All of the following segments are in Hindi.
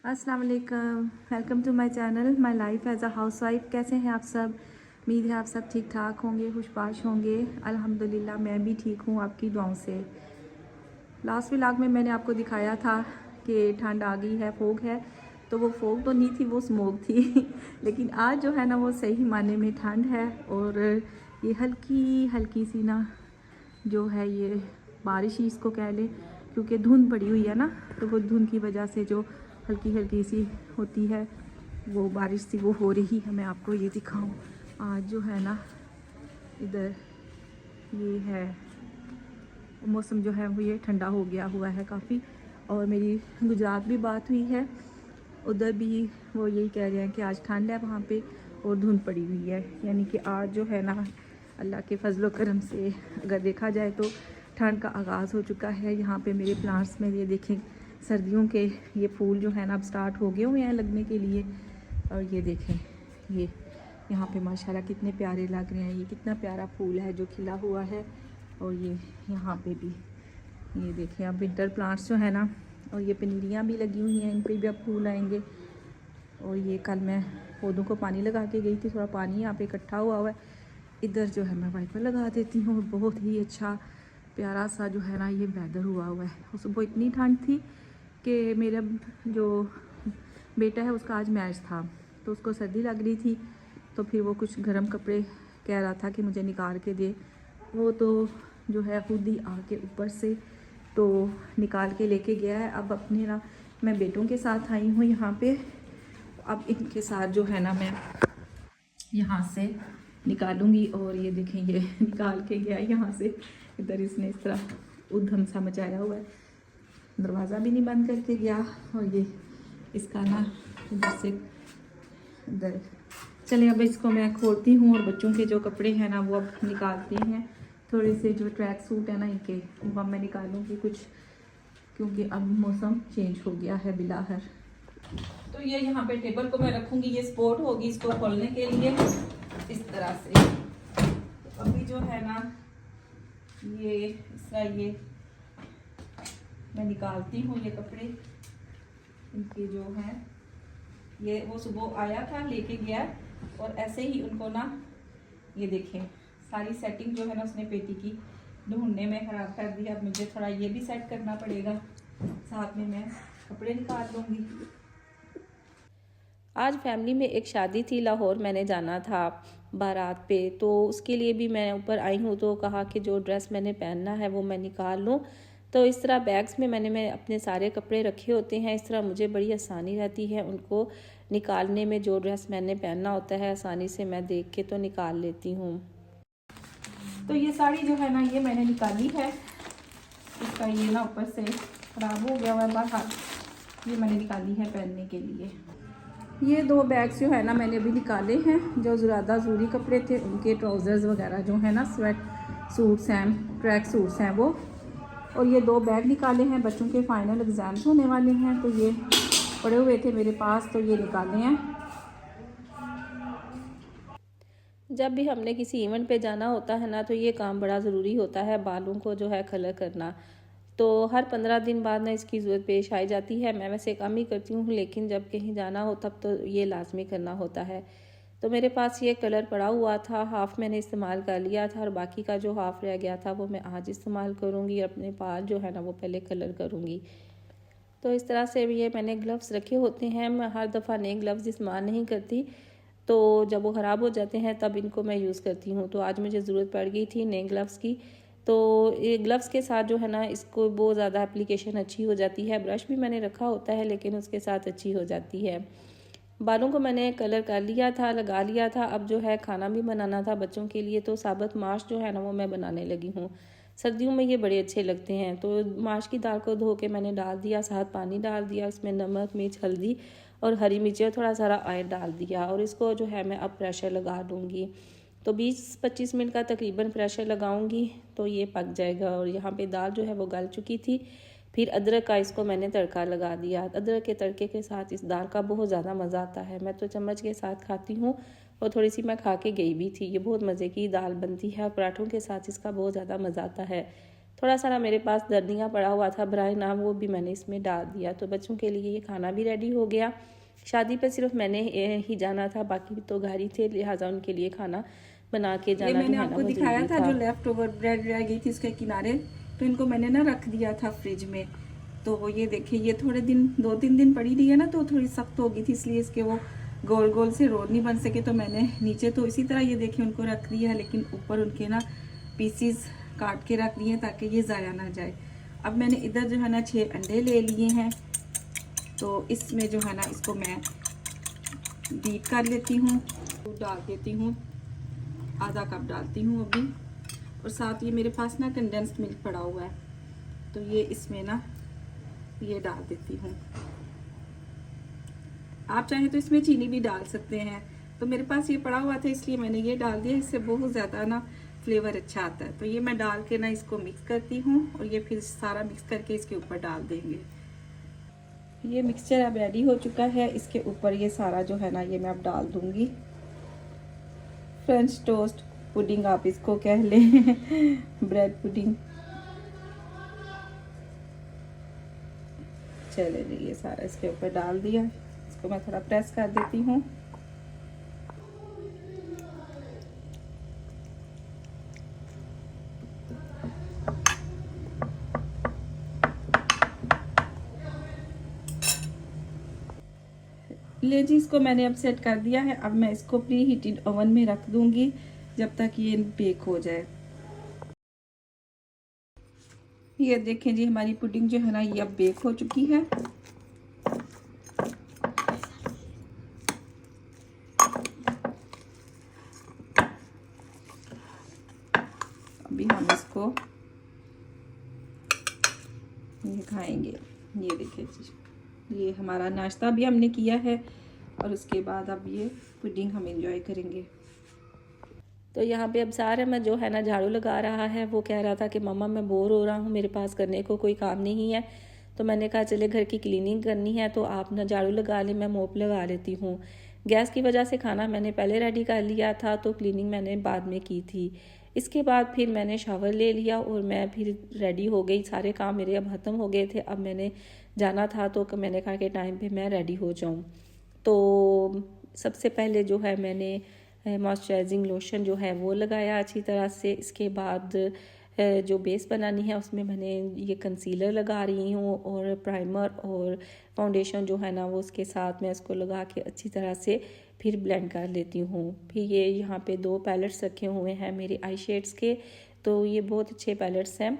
अस्सलाम वालेकुम, welcome to my channel my life as a housewife. कैसे हैं आप सब? उम्मीद है आप सब ठीक ठाक होंगे, खुशबाश होंगे। अल्हम्दुलिल्लाह मैं भी ठीक हूँ आपकी दुआओं से। लास्ट व्लॉग में मैंने आपको दिखाया था कि ठंड आ गई है, फोग है। तो वो फोग तो नहीं थी, वो स्मोक थी लेकिन आज जो है ना वो सही मायने में ठंड है। और ये हल्की हल्की सी ना जो है ये बारिश ही इसको कह लें, क्योंकि धुंध पड़ी हुई है ना, तो वो धुंध की वजह से जो हल्की हल्की सी होती है वो बारिश सी वो हो रही है। मैं आपको ये दिखाऊं, आज जो है ना इधर ये है मौसम जो है वो ये ठंडा हो गया हुआ है काफ़ी। और मेरी गुजरात भी बात हुई है, उधर भी वो यही कह रहे हैं कि आज ठंड है वहाँ पे और धुंध पड़ी हुई है। यानी कि आज जो है ना अल्लाह के फजलो करम से अगर देखा जाए तो ठंड का आगाज़ हो चुका है। यहाँ पे मेरे प्लांट्स में ये देखें सर्दियों के ये फूल जो है ना अब स्टार्ट हो गए हुए हैं लगने के लिए। और ये देखें ये यहाँ पे माशाल्लाह कितने प्यारे लग रहे हैं। ये कितना प्यारा फूल है जो खिला हुआ है। और ये यहाँ पे भी ये देखें अब विंटर प्लांट्स जो है ना, और ये पनीरियाँ भी लगी हुई हैं, इन पे भी अब फूल आएंगे। और ये कल मैं पौधों को पानी लगा के गई थी, थोड़ा पानी यहाँ पे इकट्ठा हुआ है। इधर जो है मैं वाइपर लगा देती हूँ। और बहुत ही अच्छा प्यारा सा जो है ना ये वेदर हुआ है। और सुबह इतनी ठंड थी कि मेरा जो बेटा है उसका आज मैच था, तो उसको सर्दी लग रही थी। तो फिर वो कुछ गर्म कपड़े कह रहा था कि मुझे निकाल के दे। वो तो जो है खुद ही आके ऊपर से तो निकाल के लेके गया है। अब अपने ना मैं बेटों के साथ आई हूँ यहाँ पे। अब इनके साथ जो है ना मैं यहाँ से निकालूंगी। और ये देखें ये निकाल के गया यहाँ से। इधर इसने इस तरह उधम सा मचाया हुआ है, दरवाज़ा भी नहीं बंद करके गया। और ये इसका ना इधर से इधर चले। अब इसको मैं खोलती हूँ और बच्चों के जो कपड़े हैं ना वो अब निकालती हैं। थोड़े से जो ट्रैक सूट है ना इनके वो अब मैं निकालूंगी कुछ, क्योंकि अब मौसम चेंज हो गया है बिलाहर। तो ये यहाँ पे टेबल को मैं रखूंगी, ये सपोर्ट होगी इसको खोलने के लिए इस तरह से। तो अभी जो है ना ये इसका ये मैं निकालती हूँ ये कपड़े इनके जो हैं। ये वो सुबह आया था लेके गया और ऐसे ही उनको ना ये देखें सारी सेटिंग जो है ना उसने पेटी की ढूंढने में ख़राब कर दी। अब मुझे थोड़ा ये भी सेट करना पड़ेगा, साथ में मैं कपड़े निकाल लूँगी। आज फैमिली में एक शादी थी, लाहौर मैंने जाना था बारात पे, तो उसके लिए भी मैं ऊपर आई हूँ। तो कहा कि जो ड्रेस मैंने पहनना है वो मैं निकाल लूँ। तो इस तरह बैग्स में मैंने अपने सारे कपड़े रखे होते हैं। इस तरह मुझे बड़ी आसानी रहती है उनको निकालने में। जो ड्रेस मैंने पहनना होता है आसानी से मैं देख के तो निकाल लेती हूँ। तो ये साड़ी जो है ना ये मैंने निकाली है, इसका ये ना ऊपर से ख़राब हो गया हुआ है बाहर, ये मैंने निकाली है पहनने के लिए। ये दो बैग्स जो है ना मैंने अभी निकाले हैं, जो ज़्यादा ज़रूरी कपड़े थे उनके ट्राउज़र्स वगैरह जो है ना स्वेट सूट्स हैं, ट्रैक सूट्स हैं वो। और ये दो बैग निकाले हैं, बच्चों के फाइनल एग्ज़ाम्स होने वाले हैं तो ये पड़े हुए थे मेरे पास तो ये निकाले हैं। जब भी हमने किसी इवेंट पे जाना होता है ना तो ये काम बड़ा ज़रूरी होता है, बालों को जो है कलर करना। तो हर 15 दिन बाद ना इसकी ज़रूरत पेश आई जाती है। मैं वैसे कम ही करती हूँ, लेकिन जब कहीं जाना हो तब तो ये लाजमी करना होता है। तो मेरे पास ये कलर पड़ा हुआ था, हाफ़ मैंने इस्तेमाल कर लिया था और बाकी का जो हाफ़ रह गया था वो मैं आज इस्तेमाल करूँगी। अपने बाल जो है ना वो पहले कलर करूँगी। तो इस तरह से ये मैंने ग्लव्स रखे होते हैं। मैं हर दफ़ा नए ग्लव्स इस्तेमाल नहीं करती, तो जब वो ख़राब हो जाते हैं तब इनको मैं यूज़ करती हूँ। तो आज मुझे ज़रूरत पड़ गई थी नए ग्लव्स की। तो ये ग्लव्स के साथ जो है ना इसको बहुत ज़्यादा एप्लीकेशन अच्छी हो जाती है। ब्रश भी मैंने रखा होता है लेकिन उसके साथ अच्छी हो जाती है। बालों को मैंने कलर कर लिया था, लगा लिया था। अब जो है खाना भी बनाना था बच्चों के लिए, तो साबुत माश जो है ना वो मैं बनाने लगी हूँ। सर्दियों में ये बड़े अच्छे लगते हैं। तो माश की दाल को धो के मैंने डाल दिया, साथ पानी डाल दिया, उसमें नमक, मिर्च, हल्दी और हरी मिर्ची और थोड़ा सारा ऑयल डाल दिया। और इसको जो है मैं अब प्रेशर लगा लूँगी। तो 20-25 मिनट का तकरीबन प्रेशर लगाऊंगी तो ये पक जाएगा। और यहाँ पे दाल जो है वो गल चुकी थी। फिर अदरक का इसको मैंने तड़का लगा दिया। अदरक के तड़के के साथ इस दाल का बहुत ज़्यादा मज़ा आता है। मैं तो चम्मच के साथ खाती हूँ और थोड़ी सी मैं खा के गई भी थी। ये बहुत मज़े की दाल बनती है और पराठों के साथ इसका बहुत ज़्यादा मज़ा आता है। थोड़ा सा ना मेरे पास धनिया पड़ा हुआ था ब्राई नाम, वो भी मैंने इसमें डाल दिया। तो बच्चों के लिए ये खाना भी रेडी हो गया। शादी पे सिर्फ मैंने ही जाना था, बाकी तो घर ही थे, लिहाजा उनके लिए खाना बना के जाना ये मैंने जो है ना आपको वो दिखाया ज़रूरी था था। जो लेफ्ट ओवर ब्रेड रह गई थी उसके किनारे, तो इनको मैंने ना रख दिया था फ्रिज में। तो ये देखिए ये थोड़े दिन 2-3 दिन पड़ी रही है ना, तो थोड़ी सख्त हो गई थी, इसलिए इसके वो गोल गोल से रोल नहीं बन सके। तो मैंने नीचे तो इसी तरह ये देखिए उनको रख दिया है, लेकिन ऊपर उनके ना पीसीस काट के रख दिए हैं ताकि ये ज़ाया ना जाए। अब मैंने इधर जो है ना 6 अंडे ले लिए हैं, तो इसमें जो है ना इसको मैं बीट कर लेती हूँ, डाल देती हूँ, आधा कप डालती हूँ अभी। और साथ ये मेरे पास ना कंडेंस्ड मिल्क पड़ा हुआ है, तो ये इसमें ना ये डाल देती हूँ। आप चाहें तो इसमें चीनी भी डाल सकते हैं, तो मेरे पास ये पड़ा हुआ था इसलिए मैंने ये डाल दिया। इससे बहुत ज़्यादा ना फ्लेवर अच्छा आता है। तो ये मैं डाल के ना इसको मिक्स करती हूँ, और ये फिर सारा मिक्स करके इसके ऊपर डाल देंगे। ये मिक्सचर अब रेडी हो चुका है, इसके ऊपर ये सारा जो है ना ये मैं अब डाल दूंगी। फ्रेंच टोस्ट पुडिंग आप इसको कह लें ब्रेड पुडिंग। चले जी, ये सारा इसके ऊपर डाल दिया। इसको मैं थोड़ा प्रेस कर देती हूँ। ले जी, इसको मैंने अब सेट कर दिया है। अब मैं इसको प्री हीटेड ओवन में रख दूंगी जब तक ये बेक हो जाए। ये देखें जी, हमारी पुडिंग जो है ना ये अब बेक हो चुकी है। अभी हम इसको ये खाएंगे। ये देखिए जी, ये हमारा नाश्ता भी हमने किया है, और उसके बाद अब ये पुडिंग हम एंजॉय करेंगे। तो यहाँ पे अब सारा मैं जो है ना झाड़ू लगा रहा है। वो कह रहा था कि मम्मा मैं बोर हो रहा हूँ, मेरे पास करने को कोई काम नहीं है। तो मैंने कहा चले घर की क्लीनिंग करनी है, तो आप ना झाड़ू लगा ले, मैं मोप लगा लेती हूँ। गैस की वजह से खाना मैंने पहले रेडी कर लिया था, तो क्लीनिंग मैंने बाद में की थी। इसके बाद फिर मैंने शावर ले लिया और मैं फिर रेडी हो गई। सारे काम मेरे अब ख़त्म हो गए थे, अब मैंने जाना था, तो मैंने कहा कि टाइम पे मैं रेडी हो जाऊँ। तो सबसे पहले जो है मैंने मॉइस्चराइजिंग लोशन जो है वो लगाया अच्छी तरह से। इसके बाद जो बेस बनानी है उसमें मैंने ये कंसीलर लगा रही हूँ, और प्राइमर और फाउंडेशन जो है ना वो उसके साथ मैं इसको लगा के अच्छी तरह से फिर ब्लेंड कर लेती हूँ। फिर ये यहाँ पे 2 पैलेट्स रखे हुए हैं मेरे आई शेड्स के, तो ये बहुत अच्छे पैलेट्स हैं,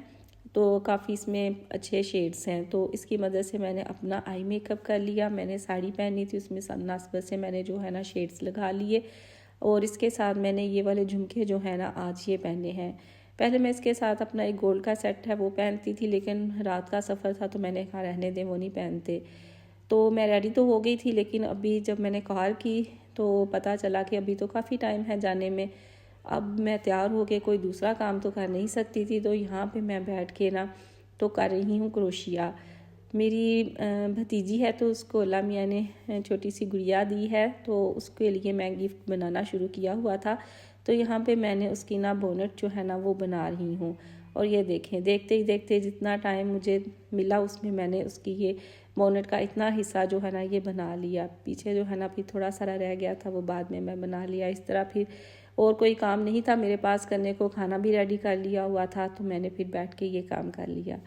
तो काफ़ी इसमें अच्छे शेड्स हैं। तो इसकी मदद से मैंने अपना आई मेकअप कर लिया। मैंने साड़ी पहनी थी, उसमें मुनासिबत से मैंने जो है ना शेड्स लगा लिए, और इसके साथ मैंने ये वाले झुमके जो है ना आज ये पहने हैं। पहले मैं इसके साथ अपना एक गोल्ड का सेट है वो पहनती थी, लेकिन रात का सफ़र था तो मैंने कहा रहने दें, वो नहीं पहनते। तो मैं रेडी तो हो गई थी, लेकिन अभी जब मैंने कॉल की तो पता चला कि अभी तो काफ़ी टाइम है जाने में। अब मैं तैयार हो के कोई दूसरा काम तो कर नहीं सकती थी, तो यहाँ पे मैं बैठ के ना तो कर रही हूँ क्रोशिया। मेरी भतीजी है, तो उसको अल्लाह मियाँ ने छोटी सी गुड़िया दी है, तो उसके लिए मैं गिफ्ट बनाना शुरू किया हुआ था। तो यहाँ पे मैंने उसकी ना बोनट जो है ना वो बना रही हूँ। और ये देखें, देखते ही देखते जितना टाइम मुझे मिला उसमें मैंने उसकी ये बोनट का इतना हिस्सा जो है ना ये बना लिया। पीछे जो है ना फिर थोड़ा सारा रह गया था, वो बाद में मैं बना लिया। इस तरह फिर और कोई काम नहीं था मेरे पास करने को, खाना भी रेडी कर लिया हुआ था, तो मैंने फिर बैठ के ये काम कर लिया।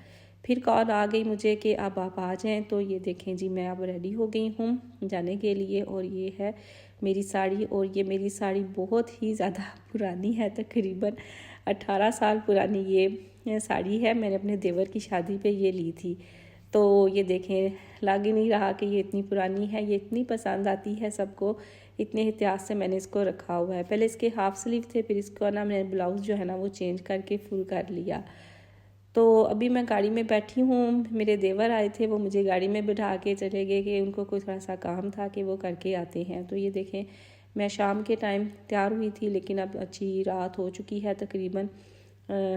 फिर कॉल आ गई मुझे कि अब आप आ जाएं। तो ये देखें जी, मैं अब रेडी हो गई हूँ जाने के लिए। और ये है मेरी साड़ी, और ये मेरी साड़ी बहुत ही ज़्यादा पुरानी है, तकरीबन 18 साल पुरानी ये साड़ी है। मैंने अपने देवर की शादी पे ये ली थी। तो ये देखें, लग ही नहीं रहा कि ये इतनी पुरानी है। ये इतनी पसंद आती है सबको, इतने एहतियात से मैंने इसको रखा हुआ है। पहले इसके हाफ स्लीव थे, फिर इसको ना मैंने ब्लाउज़ जो है ना वो चेंज करके फुल कर लिया। तो अभी मैं गाड़ी में बैठी हूँ, मेरे देवर आए थे, वो मुझे गाड़ी में बिठा के चले गए कि उनको कोई थोड़ा सा काम था कि वो करके आते हैं। तो ये देखें, मैं शाम के टाइम तैयार हुई थी, लेकिन अब अच्छी रात हो चुकी है, तकरीबन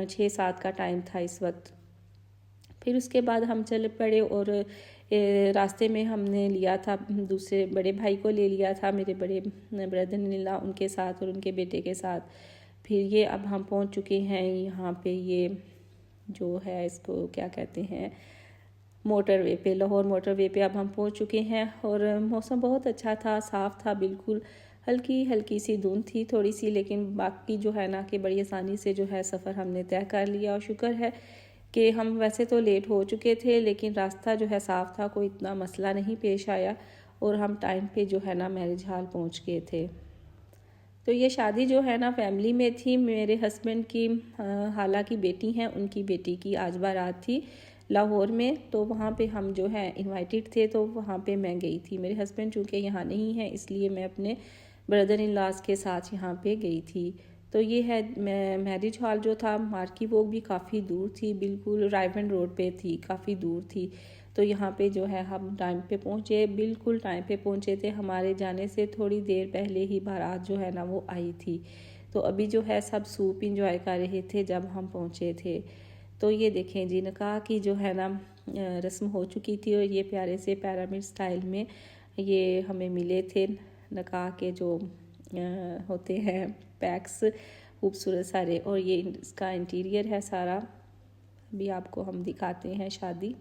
6-7 का टाइम था इस वक्त। फिर उसके बाद हम चल पड़े, और रास्ते में हमने लिया था दूसरे बड़े भाई को ले लिया था, मेरे बड़े ब्रदर नीला उनके साथ और उनके बेटे के साथ। फिर ये अब हम पहुंच चुके हैं यहाँ पे ये जो है इसको क्या कहते हैं मोटरवे पे, लाहौर मोटरवे पे अब हम पहुंच चुके हैं। और मौसम बहुत अच्छा था, साफ़ था बिल्कुल, हल्की हल्की सी धुंध थी थोड़ी सी, लेकिन बाकी जो है ना कि बड़ी आसानी से जो है सफ़र हमने तय कर लिया। और शुक्र है कि हम वैसे तो लेट हो चुके थे, लेकिन रास्ता जो है साफ़ था, कोई इतना मसला नहीं पेश आया और हम टाइम पे जो है ना मैरिज हॉल पहुंच गए थे। तो ये शादी जो है ना फैमिली में थी। मेरे हस्बैंड की हाला की बेटी हैं, उनकी बेटी की आज बारात थी लाहौर में, तो वहाँ पे हम जो है इनवाइटेड थे, तो वहाँ पे मैं गई थी। मेरे हस्बैंड चूँकि यहाँ नहीं है, इसलिए मैं अपने ब्रदर इन लॉज के साथ यहाँ पे गई थी। तो ये है मैरिज हॉल जो था, मार्की वोक भी काफ़ी दूर थी, बिल्कुल रायवन रोड पे थी, काफ़ी दूर थी। तो यहाँ पे जो है हम टाइम पे पहुँचे, बिल्कुल टाइम पे पहुँचे थे। हमारे जाने से थोड़ी देर पहले ही बारात जो है ना वो आई थी। तो अभी जो है सब सूप इंजॉय कर रहे थे जब हम पहुँचे थे। तो ये देखें जी, निकाह की जो है ना रस्म हो चुकी थी और ये प्यारे से पिरामिड स्टाइल में ये हमें मिले थे निकाह के जो होते हैं पैक्स, खूबसूरत सारे। और ये इसका इंटीरियर है सारा, अभी आपको हम दिखाते हैं शादी।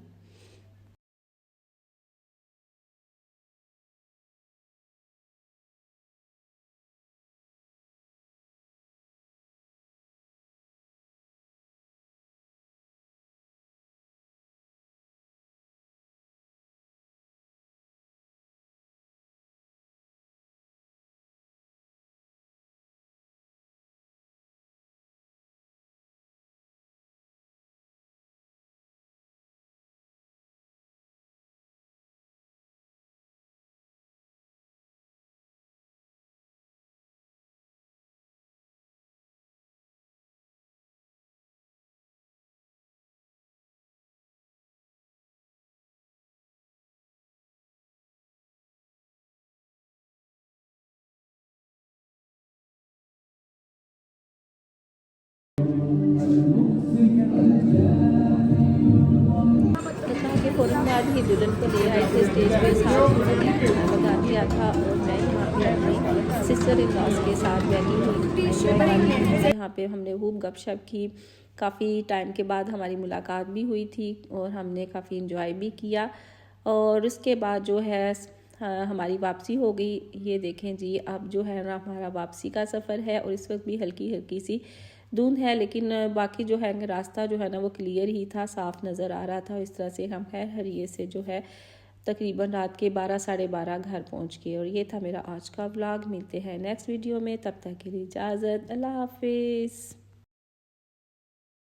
के फ़ौरन बाद ही दुल्हन को ले आए थे स्टेज पे, साथ में खाना लगा दिया था और मैं यहाँ पे अपनी सिस्टर इन लॉज के साथ बैठी हुई। यहाँ पे हमने खूब गपशप की, काफ़ी टाइम के बाद हमारी मुलाकात भी हुई थी और हमने काफ़ी इंजॉय भी किया। और उसके बाद जो है हमारी वापसी हो गई। ये देखें जी, अब जो है ना हमारा वापसी का सफ़र है और इस वक्त भी हल्की हल्की सी धुंध है, लेकिन बाकी जो है रास्ता जो है ना वो क्लियर ही था, साफ़ नज़र आ रहा था। इस तरह से हम खैर हरिये से जो है तकरीबन रात के 12 साढ़े 12 घर पहुंच गए। और ये था मेरा आज का व्लॉग। मिलते हैं नेक्स्ट वीडियो में, तब तक के लिए इजाज़त, अल्लाह हाफिज़।